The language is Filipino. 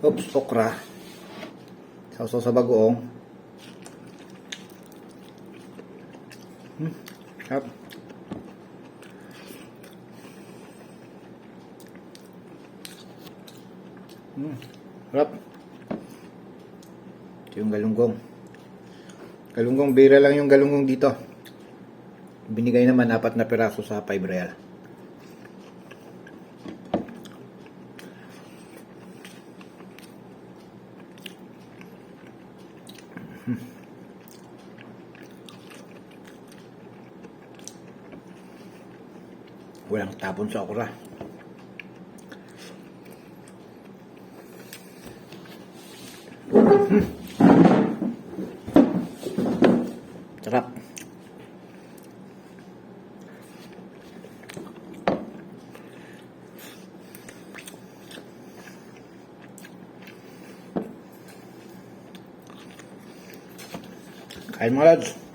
Oops, okra. Sausaw sa bagoong. Sarap. Sarap. Ito yung galunggong. Galunggong, bira lang yung galunggong dito. Binigay naman 4 na piraso sa 5 real. Walang tapon sa okra. Sarap. Kain mga lads.